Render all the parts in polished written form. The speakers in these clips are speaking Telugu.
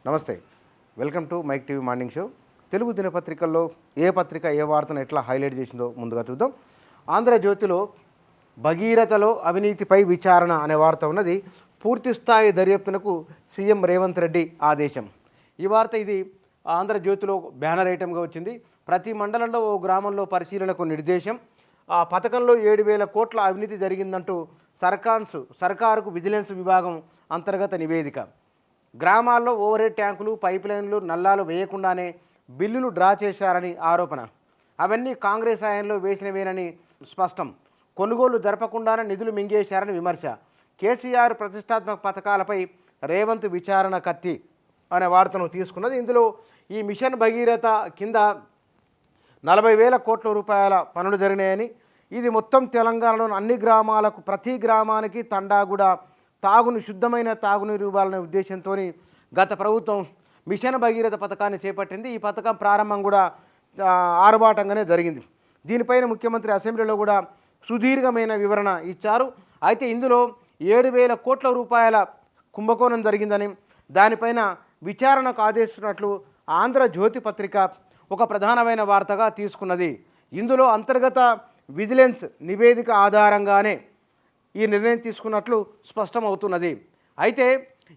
నమస్తే, welcome to Mic TV morning show. Telugu దినపత్రికల్లో ఏ పత్రిక ఏ వార్తను ఎట్లా హైలైట్ చేసిందో ముందుగా చూద్దాం. ఆంధ్రజ్యోతిలో భగీరథలో అవినీతిపై విచారణ అనే వార్త ఉన్నది. పూర్తి స్థాయి దర్యాప్తునకు సీఎం రేవంత్ రెడ్డి ఆదేశం. ఈ వార్త ఇది ఆంధ్రజ్యోతిలో బ్యానర్ ఐటమ్గా వచ్చింది. ప్రతి మండలంలో ఓ గ్రామంలో పరిశీలనకు నిర్దేశం. ఆ పథకంలో 7,000 కోట్ల అవినీతి జరిగిందంటూ సర్కారుకు విజిలెన్స్ విభాగం అంతర్గత నివేదిక. గ్రామాల్లో ఓవర్ హెడ్ ట్యాంకులు, పైప్ లైన్లు, నల్లాలు వేయకుండానే బిల్లులు డ్రా చేశారని ఆరోపణ. అవన్నీ కాంగ్రెస్ హయాంలో వేసినవేనని స్పష్టం. కొనుగోలు జరపకుండానే నిధులు మింగేశారని విమర్శ. కేసీఆర్ ప్రతిష్టాత్మక పథకాలపై రేవంత్ విచారణ కత్తి అనే వార్తను తీసుకున్నది. ఇందులో ఈ మిషన్ భగీరథ కింద 40,000 కోట్ల రూపాయల పనులు జరిగినాయని, ఇది మొత్తం తెలంగాణలోని అన్ని గ్రామాలకు, ప్రతి గ్రామానికి తండాగుడ శుద్ధమైన తాగునీరు ఇవ్వాలనే ఉద్దేశంతో గత ప్రభుత్వం మిషన్ భగీరథ పథకాన్ని చేపట్టింది. ఈ పథకం ప్రారంభం కూడా ఆర్భాటంగానే జరిగింది. దీనిపైన ముఖ్యమంత్రి అసెంబ్లీలో కూడా సుదీర్ఘమైన వివరణ ఇచ్చారు. అయితే ఇందులో 7,000 కోట్ల రూపాయల కుంభకోణం జరిగిందని, దానిపైన విచారణకు ఆదేశిస్తున్నట్లు ఆంధ్రజ్యోతి పత్రిక ఒక ప్రధానమైన వార్తగా తీసుకున్నది. ఇందులో అంతర్గత విజిలెన్స్ నివేదిక ఆధారంగానే ఈ నిర్ణయం తీసుకున్నట్లు స్పష్టమవుతున్నది. అయితే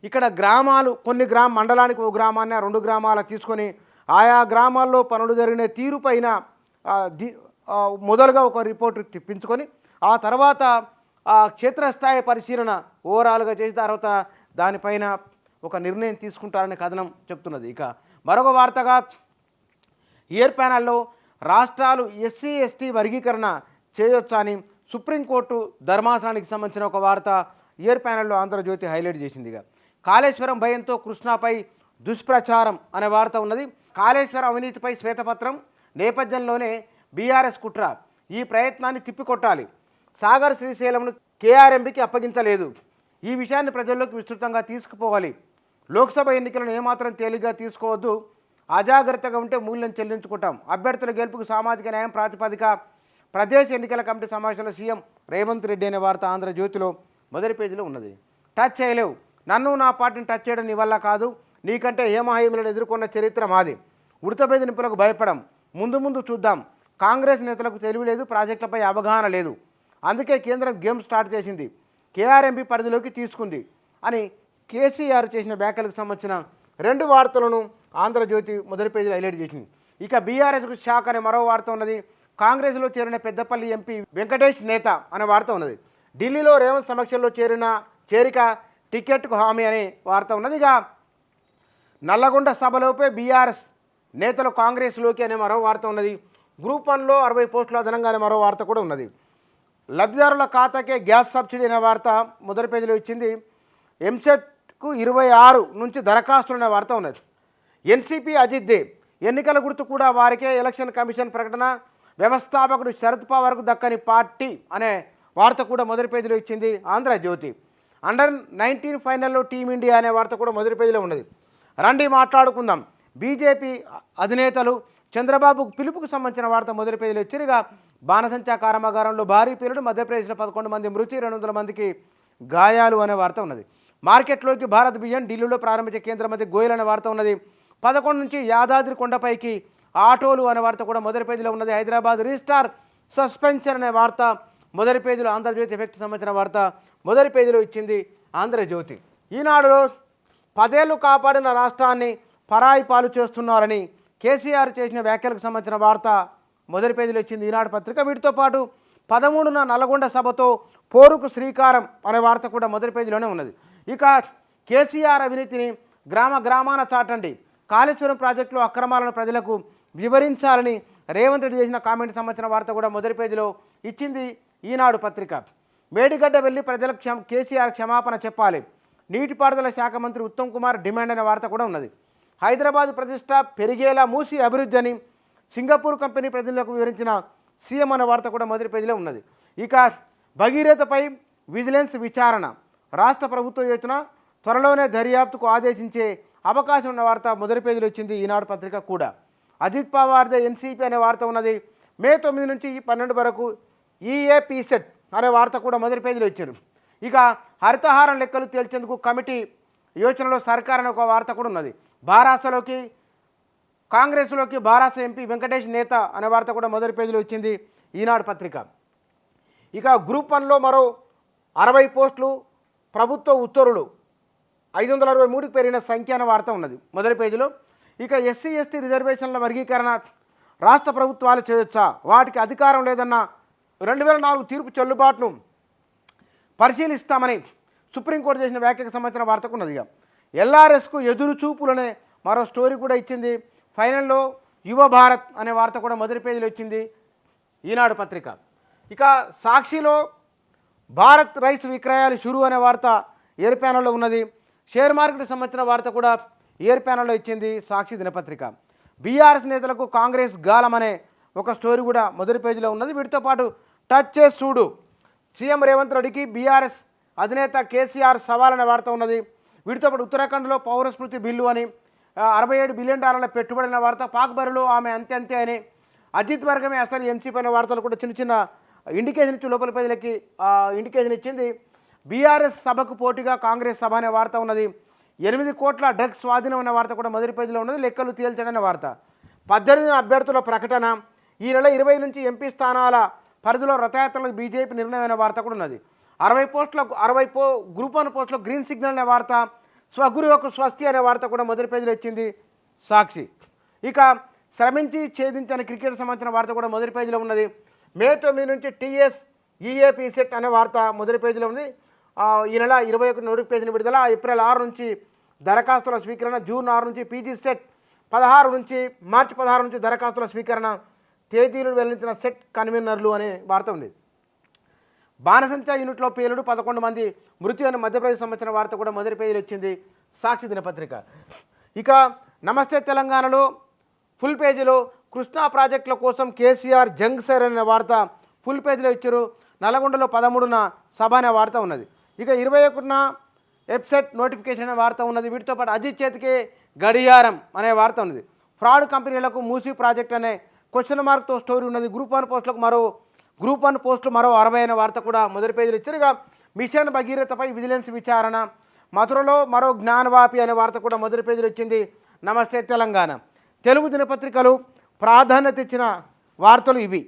ఇక్కడ గ్రామాలు, కొన్ని మండలానికి ఓ గ్రామాన్ని, 2 గ్రామాలకు తీసుకొని ఆయా గ్రామాల్లో పనులు జరిగిన తీరుపైన మొదలుగా ఒక రిపోర్టు తెప్పించుకొని ఆ తర్వాత క్షేత్రస్థాయి పరిశీలన ఓవరాల్గా చేసిన తర్వాత దానిపైన ఒక నిర్ణయం తీసుకుంటారనే కథనం చెప్తున్నది. ఇక మరొక వార్తగా ఎయిర్ ప్యానెల్లో రాష్ట్రాలు ఎస్సీ ఎస్టీ వర్గీకరణ చేయొచ్చా అని సుప్రీంకోర్టు ధర్మాసనానికి సంబంధించిన ఒక వార్త ఎయిర్ ప్యానెల్లో ఆంధ్రజ్యోతి హైలైట్ చేసిందిగా. కాళేశ్వరం భయంతో కృష్ణాపై దుష్ప్రచారం అనే వార్త ఉన్నది. కాళేశ్వరం అవినీతిపై శ్వేతపత్రం నేపథ్యంలోనే బీఆర్ఎస్ కుట్ర. ఈ ప్రయత్నాన్ని తిప్పికొట్టాలి. సాగర్ శ్రీశైలంను కేఆర్ఎంబీకి అప్పగించలేదు. ఈ విషయాన్ని ప్రజల్లోకి విస్తృతంగా తీసుకుపోవాలి. లోక్సభ ఎన్నికలను ఏమాత్రం తేలిగ్గా తీసుకోవద్దు. అజాగ్రత్తగా ఉంటే మూల్యం చెల్లించుకుంటాం. అభ్యర్థుల గెలుపుకు సామాజిక న్యాయం ప్రాతిపదిక. ప్రదేశ్ ఎన్నికల కమిటీ సమావేశంలో సీఎం రేవంత్ రెడ్డి అనే వార్త ఆంధ్రజ్యోతిలో మొదటి పేజీలో ఉన్నది. టచ్ చేయలేవు, నన్ను నా పార్టీని టచ్ చేయడం నీ వల్ల కాదు. నీకంటే హేమహేములను ఎదుర్కొన్న చరిత్ర మాది. ఉడతబెదిరింపులకు భయపడం. ముందు చూద్దాం. కాంగ్రెస్ నేతలకు తెలివి లేదు, ప్రాజెక్టులపై అవగాహన లేదు. అందుకే కేంద్రం గేమ్ స్టార్ట్ చేసింది, కేఆర్ఎంపీ పరిధిలోకి తీసుకుంది అని కేసీఆర్ చేసిన వ్యాఖ్యలకు సంబంధించిన 2 వార్తలను ఆంధ్రజ్యోతి మొదటి పేజీలో హైలైట్ చేసింది. ఇక బీఆర్ఎస్కు షాక్ అనే మరో వార్త ఉన్నది. కాంగ్రెస్లో చేరిన పెద్దపల్లి ఎంపీ వెంకటేష్ నేత అనే వార్త ఉన్నది. ఢిల్లీలో రేవంత్ సమక్షంలో చేరిక టికెట్కు హామీ అనే వార్త ఉన్నది. ఇక నల్లగొండ సభలోపే బీఆర్ఎస్ నేతలు కాంగ్రెస్లోకి అనే మరో వార్త ఉన్నది. గ్రూప్ 1లో 60 పోస్టుల అదనంగా అనే మరో వార్త కూడా ఉన్నది. లబ్ధిదారుల ఖాతాకే గ్యాస్ సబ్సిడీ అనే వార్త మొదటి పేజీలో ఇచ్చింది. ఎంసెట్కు 26 నుంచి దరఖాస్తులు అనే వార్త ఉన్నది. ఎన్సీపీ అజిత్ దే ఎన్నికల గుర్తు కూడా వారికే, ఎలక్షన్ కమిషన్ ప్రకటన. వ్యవస్థాపకుడు శరద్ పవార్కు దక్కని పార్టీ అనే వార్త కూడా మొదటి పేజీలో ఇచ్చింది ఆంధ్రజ్యోతి. అండర్-19 ఫైనల్లో టీమిండియా అనే వార్త కూడా మొదటి పేజీలో ఉన్నది. రండి మాట్లాడుకుందాం. బీజేపీ అధినేతలు చంద్రబాబుకు పిలుపుకు సంబంధించిన వార్త మొదటి పేజీలో ఇచ్చినగా. బాణసంచా కర్మాగారంలో భారీ పేలుడు, మధ్యప్రదేశ్లో 11 మంది మృతి, 200 మందికి గాయాలు అనే వార్త ఉన్నది. మార్కెట్లోకి భారత్ బియ్యం, ఢిల్లీలో ప్రారంభించే కేంద్ర మంత్రి గోయల్ అనే వార్త ఉన్నది. 11 నుంచి యాదాద్రి కొండపైకి ఆటోలు అనే వార్త కూడా మొదటి పేజీలో ఉన్నది. హైదరాబాద్ రీస్టార్ సస్పెన్షన్ అనే వార్త మొదటి పేజీలో, ఆంధ్రజ్యోతి ఎఫెక్ట్ సంబంధించిన వార్త మొదటి పేజీలో ఇచ్చింది ఆంధ్రజ్యోతి. ఈనాడులో 10 ఏళ్లు కాపాడిన రాష్ట్రాన్ని పరాయి పాలు చేస్తున్నారని కేసీఆర్ చేసిన వ్యాఖ్యలకు సంబంధించిన వార్త మొదటి పేజీలో ఇచ్చింది ఈనాడు పత్రిక. వీటితో పాటు 13న నల్గొండ సభతో పోరుకు శ్రీకారం అనే వార్త కూడా మొదటి పేజీలోనే ఉన్నది. ఇక కేసీఆర్ అవినీతిని గ్రామాన చాటండి, కాళేశ్వరం ప్రాజెక్టులో అక్రమాలను ప్రజలకు వివరించాలని రేవంత్ రెడ్డి చేసిన కామెంట్ సంబంధించిన వార్త కూడా మొదటి పేజీలో ఇచ్చింది ఈనాడు పత్రిక. మేడిగడ్డ వెళ్ళి ప్రజలకు కేసీఆర్ క్షమాపణ చెప్పాలి, నీటిపారుదల శాఖ మంత్రి ఉత్తమ్ కుమార్ డిమాండ్ అనే వార్త కూడా ఉన్నది. హైదరాబాద్ ప్రతిష్ట పెరిగేలా మూసి అభివృద్ధి అని సింగపూర్ కంపెనీ ప్రతినిధులకు వివరించిన సీఎం అనే వార్త కూడా మొదటి పేజీలో ఉన్నది. ఇక భగీరథపై విజిలెన్స్ విచారణ, రాష్ట్ర ప్రభుత్వ యోచన, త్వరలోనే దర్యాప్తుకు ఆదేశించే అవకాశం ఉన్న వార్త మొదటి పేజీలో ఇచ్చింది ఈనాడు పత్రిక కూడా. అజిత్ పవార్దే ఎన్సీపీ అనే వార్త ఉన్నది. మే 9 నుంచి 12 వరకు ఈఏపీసెట్ అనే వార్త కూడా మొదటి పేజీలో ఇచ్చారు. ఇక హరితహారం లెక్కలు తేల్చేందుకు కమిటీ యోచనలో సర్కార్ అనే ఒక వార్త కూడా ఉన్నది. బారాసలోకి కాంగ్రెస్లోకి బారాస ఎంపీ వెంకటేష్ నేత అనే వార్త కూడా మొదటి పేజీలో వచ్చింది ఈనాడు పత్రిక. ఇక గ్రూప్ 1లో మరో 60 పోస్టులు, ప్రభుత్వ ఉత్తర్వులు 563కి పెరిగిన సంఖ్య అనే వార్త ఉన్నది మొదటి పేజీలో. ఇక ఎస్సీ ఎస్టీ రిజర్వేషన్ల వర్గీకరణ రాష్ట్ర ప్రభుత్వాలు చేయొచ్చా, వాటికి అధికారం లేదన్న 2004 తీర్పు చెల్లుబాటును పరిశీలిస్తామని సుప్రీంకోర్టు చేసిన వ్యాఖ్యకు సంబంధించిన వార్తకు ఉన్నది. ఇక ఎల్ఆర్ఎస్కు ఎదురు చూపులనే మరో స్టోరీ కూడా ఇచ్చింది. ఫైనల్లో యువ భారత్ అనే వార్త కూడా మొదటి పేజీలో ఇచ్చింది ఈనాడు పత్రిక. ఇక సాక్షిలో భారత్ రైస్ విక్రయాలు షురు అనే వార్త ఎయిర్ ప్యానల్లో ఉన్నది. షేర్ మార్కెట్కి సంబంధించిన వార్త కూడా ఎయిర్ ప్యానల్లో ఇచ్చింది సాక్షి దినపత్రిక. బీఆర్ఎస్ నేతలకు కాంగ్రెస్ గాలం అనే ఒక స్టోరీ కూడా మొదటి పేజీలో ఉన్నది. వీటితో పాటు టచ్ చేసి చూడు, సీఎం రేవంత్ రెడ్డికి బీఆర్ఎస్ అధినేత కేసీఆర్ సవాల్ అనే వార్త ఉన్నది. వీటితో పాటు ఉత్తరాఖండ్లో పౌరస్మృతి బిల్లు అని, $67 బిలియన్ పెట్టుబడి అనే వార్త, పాక్ బరిలో ఆమె అంతే అంతే అని, అజిత్ వర్గమే అసలు ఎంసీపీ అనే వార్తలు కూడా చిన్న చిన్న ఇండికేషన్ ఇచ్చి లోపల పేజీలకి ఇండికేషన్ ఇచ్చింది. బీఆర్ఎస్ సభకు పోటీగా కాంగ్రెస్ సభ అనే వార్త ఉన్నది. 8 కోట్ల డ్రగ్స్ స్వాధీనం అనే వార్త కూడా మొదటి పేజీలో ఉన్నది. లెక్కలు తేల్చడం అనే వార్త. 18 అభ్యర్థుల ప్రకటన, ఈ నెల 20 నుంచి ఎంపీ స్థానాల పరిధిలో రథయాత్రలకు బీజేపీ నిర్ణయం అనే వార్త కూడా ఉన్నది. 60 గ్రూప్ 1 పోస్టులో గ్రీన్ సిగ్నల్ అనే వార్త, స్వగృహకు స్వస్తి అనే వార్త కూడా మొదటి పేజీలో ఇచ్చింది సాక్షి. ఇక శ్రమించి ఛేదించని క్రికెట్ సంబంధించిన వార్త కూడా మొదటి పేజీలో ఉన్నది. మే 9 నుంచి టీఎస్ ఈఏపీ సెట్ అనే వార్త మొదటి పేజీలో ఉంది. ఈ నెల 21 నోటిఫికేషన్ విడుదల, ఏప్రిల్ 6 నుంచి దరఖాస్తుల స్వీకరణ, జూన్ 6 నుంచి పీజీ సెట్, 16 నుంచి మార్చి 16 నుంచి దరఖాస్తుల స్వీకరణ, తేదీలు వెల్లడించిన సెట్ కన్వీనర్లు అనే వార్త ఉంది. బాణసంచా యూనిట్లో పేలుడు, 11 మంది మృతి అనే మధ్యప్రదేశ్ సంబంధించిన వార్త కూడా మొదటి పేజీలో ఇచ్చింది సాక్షి దినపత్రిక. ఇక నమస్తే తెలంగాణలో ఫుల్ పేజీలో కృష్ణా ప్రాజెక్టుల కోసం కేసీఆర్ జంగ్ సైర్ అనే వార్త ఫుల్ పేజీలో ఇచ్చారు. నల్గొండలో 13న సభ అనే వార్త ఉన్నది. ఇక 21న వెబ్సైట్ నోటిఫికేషన్ అనే వార్త ఉన్నది. వీటితో పాటు అజిత్ చేతికే గడియారం అనే వార్త ఉన్నది. ఫ్రాడ్ కంపెనీలకు మూసీ ప్రాజెక్ట్ అనే క్వశ్చన్ మార్క్తో స్టోరీ ఉన్నది. గ్రూప్ 1 పోస్టులు మరో 60 అనే వార్త కూడా మొదటి పేజీలో ఇచ్చారు. ఇక మిషన్ భగీరథపై విజిలెన్స్ విచారణ, మధురలో మరో జ్ఞానవాపి అనే వార్త కూడా మొదటి పేజీలో ఇచ్చింది నమస్తే తెలంగాణ. తెలుగు దినపత్రికలు ప్రాధాన్యత ఇచ్చిన వార్తలు ఇవి.